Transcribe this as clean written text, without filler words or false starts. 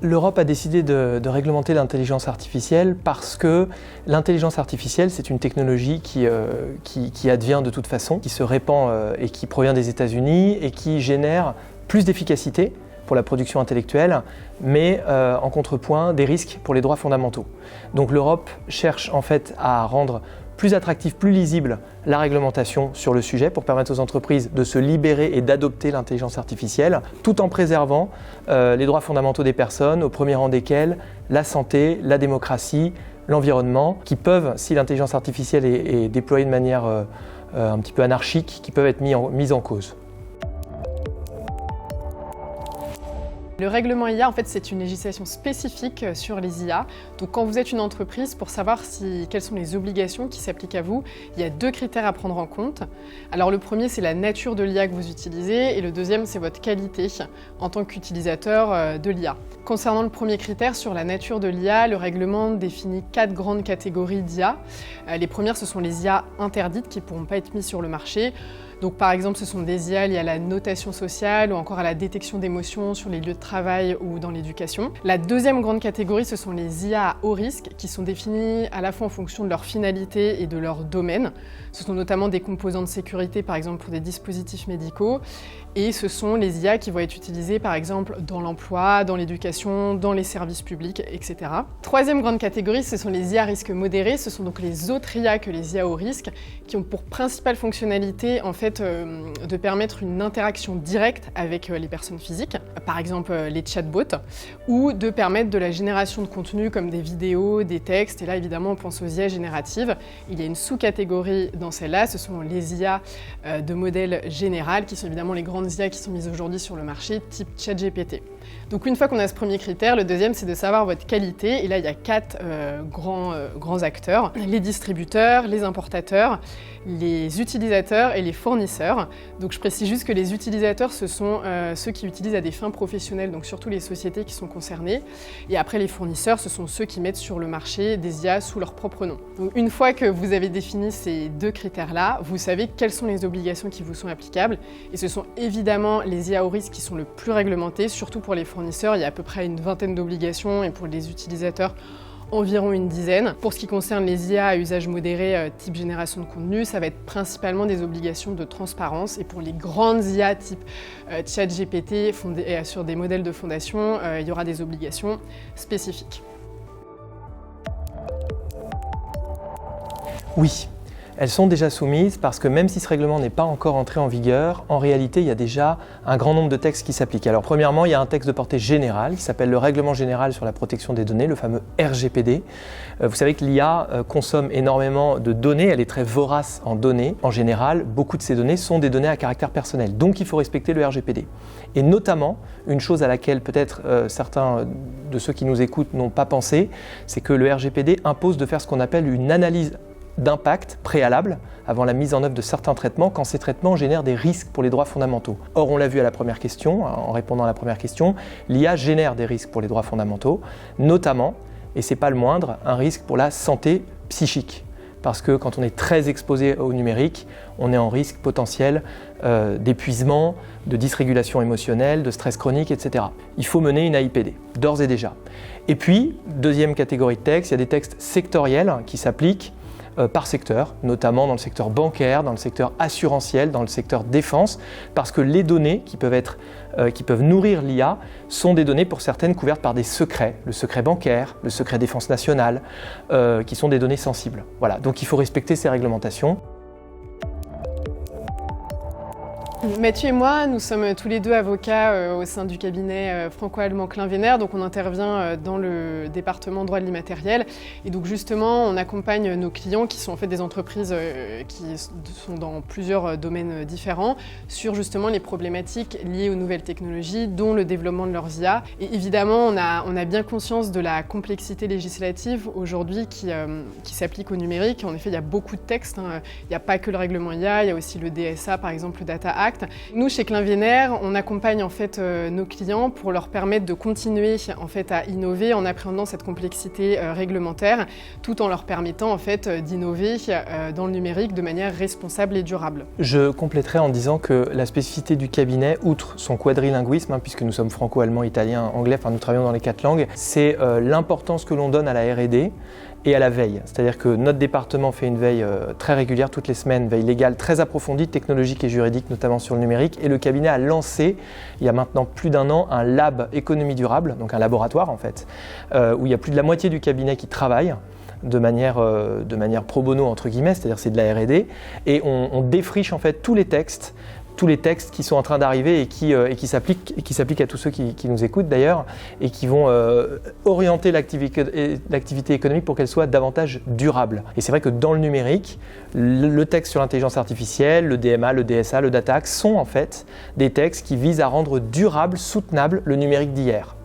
L'Europe a décidé de réglementer l'intelligence artificielle parce que l'intelligence artificielle, c'est une technologie qui advient de toute façon, qui se répand et qui provient des États-Unis et qui génère plus d'efficacité pour la production intellectuelle, mais en contrepoint des risques pour les droits fondamentaux. Donc l'Europe cherche en fait à rendre plus attractive, plus lisible la réglementation sur le sujet pour permettre aux entreprises de se libérer et d'adopter l'intelligence artificielle tout en préservant les droits fondamentaux des personnes, au premier rang desquels la santé, la démocratie, l'environnement, qui peuvent, si l'intelligence artificielle est déployée de manière un petit peu anarchique, qui peuvent être mises en cause. Le règlement IA, en fait, c'est une législation spécifique sur les IA. Donc, quand vous êtes une entreprise, pour savoir quelles sont les obligations qui s'appliquent à vous, il y a 2 critères à prendre en compte. Alors, le premier, c'est la nature de l'IA que vous utilisez, et le deuxième, c'est votre qualité en tant qu'utilisateur de l'IA. Concernant le premier critère sur la nature de l'IA, le règlement définit 4 grandes catégories d'IA. Les premières, ce sont les IA interdites qui ne pourront pas être mises sur le marché. Donc par exemple, ce sont des IA liées à la notation sociale ou encore à la détection d'émotions sur les lieux de travail ou dans l'éducation. La deuxième grande catégorie, ce sont les IA à haut risque qui sont définies à la fois en fonction de leur finalité et de leur domaine. Ce sont notamment des composants de sécurité, par exemple pour des dispositifs médicaux. Et ce sont les IA qui vont être utilisées par exemple dans l'emploi, dans l'éducation, dans les services publics, etc. Troisième grande catégorie, ce sont les IA à risque modéré. Ce sont donc les autres IA que les IA au risque qui ont pour principale fonctionnalité en fait de permettre une interaction directe avec les personnes physiques, par exemple les chatbots, ou de permettre de la génération de contenu comme des vidéos, des textes. Et là évidemment on pense aux IA génératives. Il y a une sous-catégorie dans celle-là, ce sont les IA de modèle général qui sont évidemment les grandes IA qui sont mises aujourd'hui sur le marché, type ChatGPT. Donc une fois qu'on a ce premier critère, le deuxième c'est de savoir votre qualité. Et là il y a 4 grands acteurs, les distributeurs, les importateurs, les utilisateurs et les fournisseurs. Donc je précise juste que les utilisateurs, ce sont ceux qui utilisent à des fins professionnelles, donc surtout les sociétés qui sont concernées. Et après les fournisseurs, ce sont ceux qui mettent sur le marché des IA sous leur propre nom. Donc une fois que vous avez défini ces 2 critères-là, vous savez quelles sont les obligations qui vous sont applicables. Et ce sont évidemment les IA au risque qui sont le plus réglementés, surtout pour les fournisseurs. Il y a à peu près une vingtaine d'obligations et pour les utilisateurs, environ une dizaine. Pour ce qui concerne les IA à usage modéré type génération de contenu, ça va être principalement des obligations de transparence. Et pour les grandes IA type ChatGPT fondées sur des modèles de fondation, il y aura des obligations spécifiques. Oui. Elles sont déjà soumises parce que même si ce règlement n'est pas encore entré en vigueur, en réalité, il y a déjà un grand nombre de textes qui s'appliquent. Alors premièrement, il y a un texte de portée générale qui s'appelle le Règlement général sur la protection des données, le fameux RGPD. Vous savez que l'IA consomme énormément de données, elle est très vorace en données. En général, beaucoup de ces données sont des données à caractère personnel, donc il faut respecter le RGPD. Et notamment, une chose à laquelle peut-être certains de ceux qui nous écoutent n'ont pas pensé, c'est que le RGPD impose de faire ce qu'on appelle une analyse d'impact préalable avant la mise en œuvre de certains traitements quand ces traitements génèrent des risques pour les droits fondamentaux. Or, on l'a vu à la première question, en répondant à la première question, l'IA génère des risques pour les droits fondamentaux, notamment, et c'est pas le moindre, un risque pour la santé psychique. Parce que quand on est très exposé au numérique, on est en risque potentiel d'épuisement, de dysrégulation émotionnelle, de stress chronique, etc. Il faut mener une AIPD, d'ores et déjà. Et puis, deuxième catégorie de textes, il y a des textes sectoriels qui s'appliquent par secteur, notamment dans le secteur bancaire, dans le secteur assurantiel, dans le secteur défense, parce que les données qui peuvent nourrir l'IA sont des données pour certaines couvertes par des secrets, le secret bancaire, le secret défense nationale, qui sont des données sensibles. Voilà, donc il faut respecter ces réglementations. Mathieu et moi, nous sommes tous les deux avocats au sein du cabinet franco-allemand Klein Wehner, donc on intervient dans le département droit de l'immatériel. Et donc justement, on accompagne nos clients qui sont en fait des entreprises qui sont dans plusieurs domaines différents sur justement les problématiques liées aux nouvelles technologies, dont le développement de leurs IA. Et évidemment, on a bien conscience de la complexité législative aujourd'hui qui s'applique au numérique. En effet, il y a beaucoup de textes, hein. Il n'y a pas que le règlement IA, il y a aussi le DSA, par exemple le Data Act. d'impact. Nous, chez Klein Vénère, on accompagne en fait nos clients pour leur permettre de continuer en fait à innover en appréhendant cette complexité réglementaire, tout en leur permettant en fait d'innover dans le numérique de manière responsable et durable. Je compléterai en disant que la spécificité du cabinet, outre son quadrilinguisme, puisque nous sommes franco-allemand, italien, anglais, enfin nous travaillons dans les 4 langues, c'est l'importance que l'on donne à la R&D et à la veille. C'est-à-dire que notre département fait une veille très régulière, toutes les semaines, veille légale très approfondie, technologique et juridique, notamment sur le numérique. Et le cabinet a lancé, il y a maintenant plus d'1 an, un lab économie durable, donc un laboratoire en fait, où il y a plus de la moitié du cabinet qui travaille de manière pro bono entre guillemets, c'est-à-dire c'est de la R&D, et on défriche en fait tous les textes qui sont en train d'arriver et qui s'appliquent à tous ceux qui nous écoutent d'ailleurs, et qui vont orienter l'activité économique pour qu'elle soit davantage durable. Et c'est vrai que dans le numérique, le texte sur l'intelligence artificielle, le DMA, le DSA, le Data Act sont en fait des textes qui visent à rendre durable, soutenable le numérique d'hier.